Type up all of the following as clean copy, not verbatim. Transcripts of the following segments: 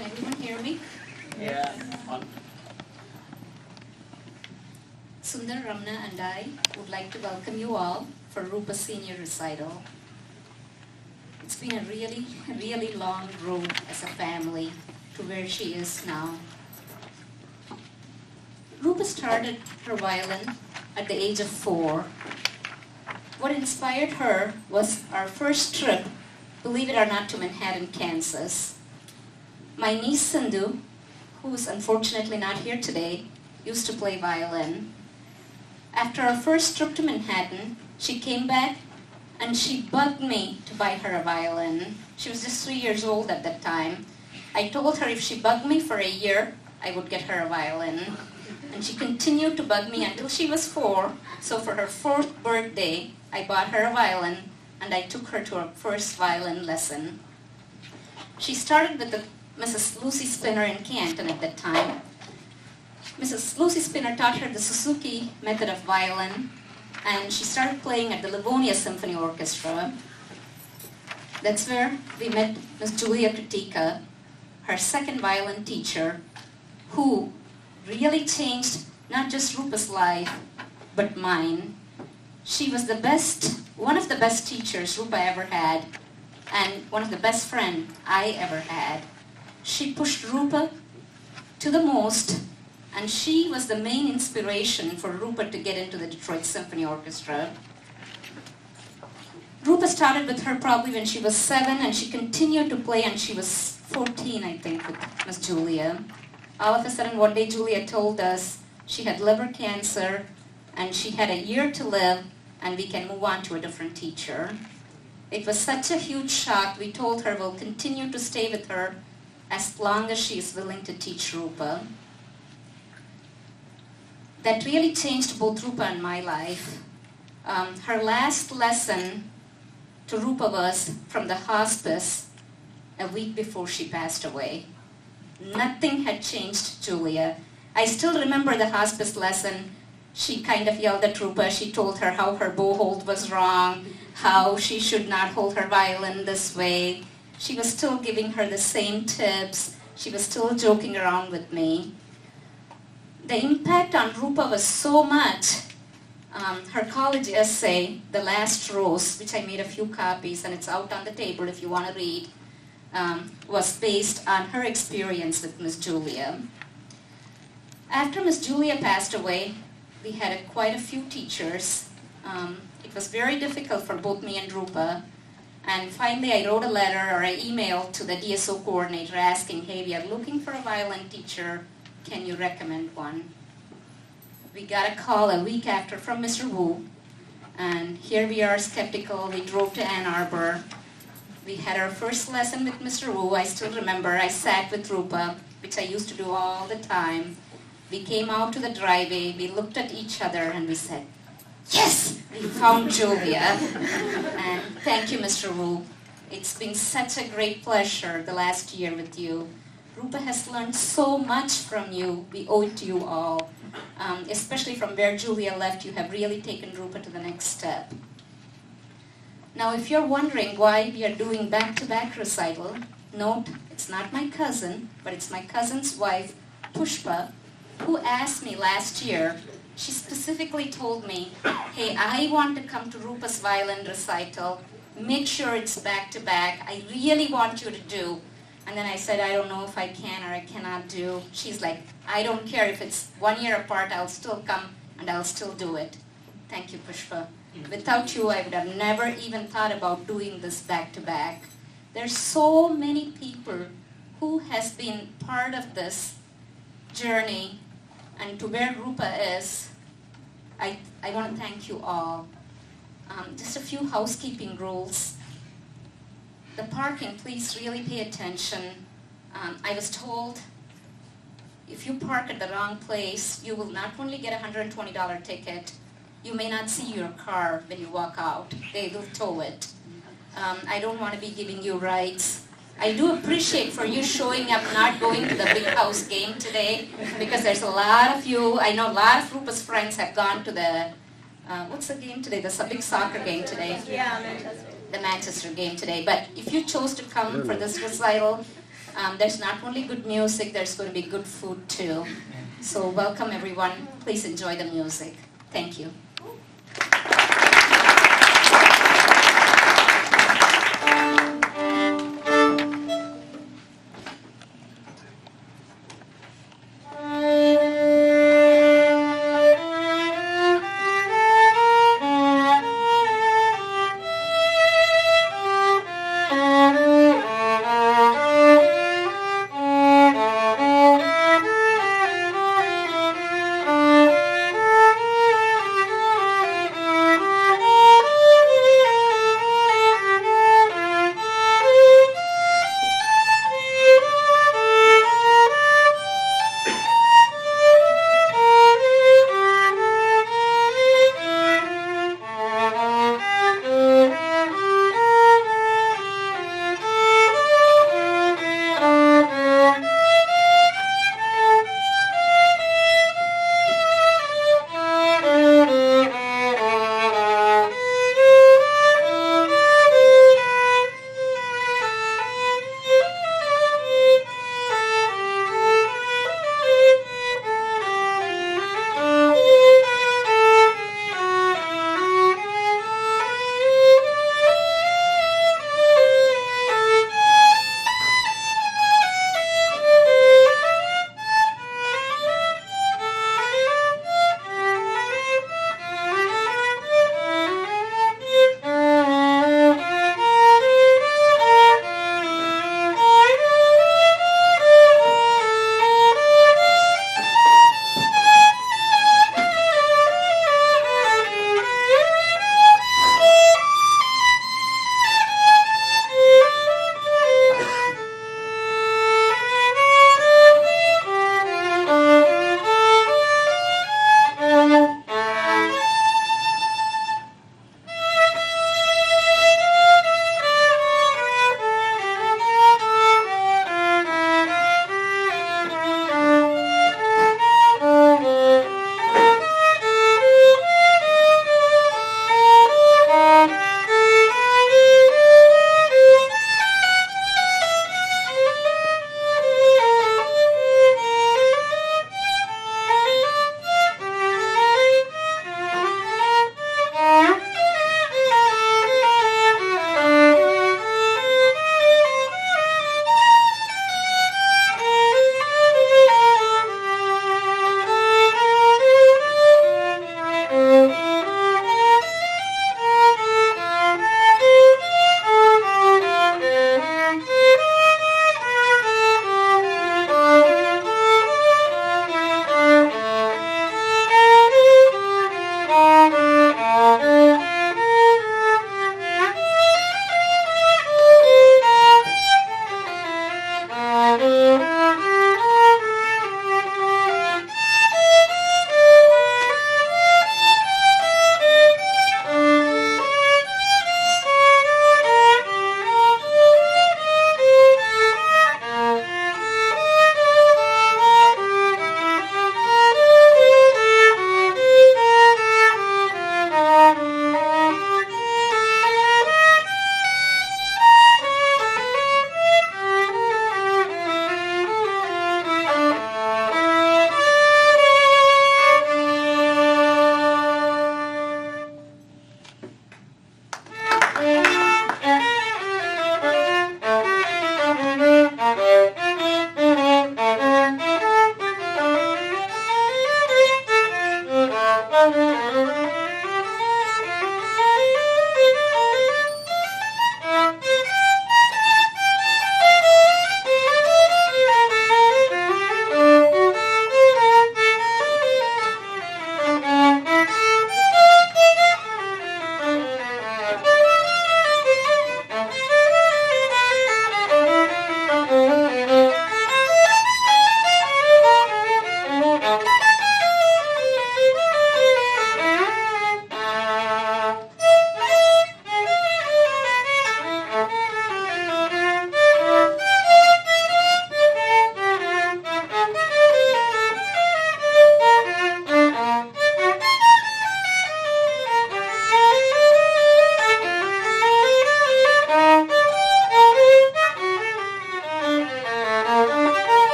Can everyone hear me? Yeah. Sundar, Ramna and I would like to welcome you all for Rupa's senior recital. It's been a really long road as a family to where she is now. Rupa started her violin at the age of 4. What inspired her was our first trip, believe it or not, to Manhattan, Kansas. My niece Sindhu, who is unfortunately not here today, used to play violin. After our first trip to Manhattan, she came back and she bugged me to buy her a violin. She was just 3 years old at that time. I told her if she bugged me for a year, I would get her a violin. And she continued to bug me until she was 4. So for her 4th birthday, I bought her a violin and I took her to her first violin lesson. She started with Mrs. Lucy Spinner in Canton at that time. Mrs. Lucy Spinner taught her the Suzuki method of violin, and she started playing at the Livonia Symphony Orchestra. That's where we met Miss Julia Critika, her second violin teacher, who really changed not just Rupa's life, but mine. She was one of the best teachers Rupa ever had, and one of the best friends I ever had. She pushed Rupa to the most, and she was the main inspiration for Rupa to get into the Detroit Symphony Orchestra. Rupa started with her probably when she was 7, and she continued to play and she was 14, I think, with Miss Julia. All of a sudden, one day Julia told us she had liver cancer and she had a year to live and we can move on to a different teacher. It was such a huge shock. We told her we'll continue to stay with her as long as she is willing to teach Rupa. That really changed both Rupa and my life. Her last lesson to Rupa was from the hospice a week before she passed away. Nothing had changed Julia. I still remember the hospice lesson. She kind of yelled at Rupa. She told her how her bow hold was wrong, how she should not hold her violin this way. She was still giving her the same tips. She was still joking around with me. The impact on Rupa was so much. Her college essay, The Last Rose, which I made a few copies and it's out on the table if you want to read, was based on her experience with Miss Julia. After Miss Julia passed away, we had quite a few teachers. It was very difficult for both me and Rupa. And finally I wrote a letter or an email to the DSO coordinator asking, hey, we are looking for a violin teacher. Can you recommend one? We got a call a week after from Mr. Wu. And here we are skeptical. We drove to Ann Arbor. We had our first lesson with Mr. Wu. I still remember I sat with Rupa, which I used to do all the time. We came out to the driveway, we looked at each other and we said, yes, we found Julia. And thank you, Mr. Wu. It's been such a great pleasure the last year with you. Rupa has learned so much from you. We owe it to you all. Especially from where Julia left, you have really taken Rupa to the next step. Now, if you're wondering why we are doing back-to-back recital, note, it's not my cousin, but it's my cousin's wife, Pushpa, who asked me last year. She specifically told me, hey, I want to come to Rupa's violin recital. Make sure it's back-to-back. I really want you to do. And then I said, I don't know if I can or I cannot do. She's like, I don't care if it's 1 year apart, I'll still come and I'll still do it. Thank you, Pushpa. Without you, I would have never even thought about doing this back-to-back. There's so many people who has been part of this journey and to where Rupa is. I want to thank you all. Just a few housekeeping rules. The parking, please really pay attention. I was told if you park at the wrong place, you will not only get a $120 ticket, you may not see your car when you walk out. They will tow it. I don't want to be giving you rides. I do appreciate for you showing up, not going to the big house game today, because there's a lot of you, I know a lot of Rupa's friends have gone to the, what's the game today? The big soccer game today. Yeah, Manchester. The Manchester game today. But if you chose to come for this recital, There's not only good music, there's going to be good food too. So welcome everyone. Please enjoy the music. Thank you.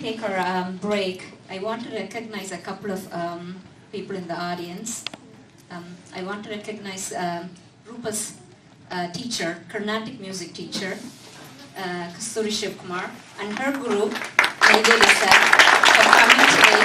take our break, I want to recognize a couple of people in the audience. I want to recognize Rupa's teacher, Carnatic music teacher, Kasturi Shivkumar, and her group, Lady Lisa, for coming today.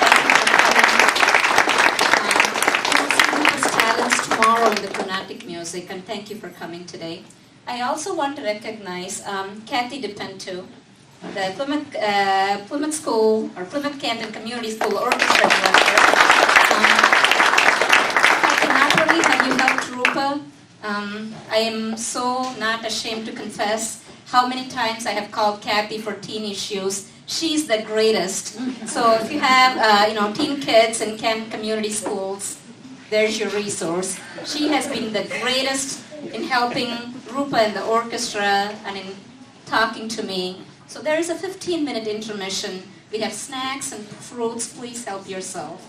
Thank you for coming. Rupa's talents tomorrow in the Carnatic music, and thank you for coming today. I also want to recognize Kathy DePento, the Plymouth School, or Plymouth Camden Community School Orchestra Director. Kathy, not only have you helped Rupa, I am so not ashamed to confess how many times I have called Kathy for teen issues. She's the greatest. So if you have teen kids in Camden Community Schools, there's your resource. She has been the greatest in helping Rupa and the orchestra and in talking to me. So there is a 15-minute intermission. We have snacks and fruits. Please help yourself.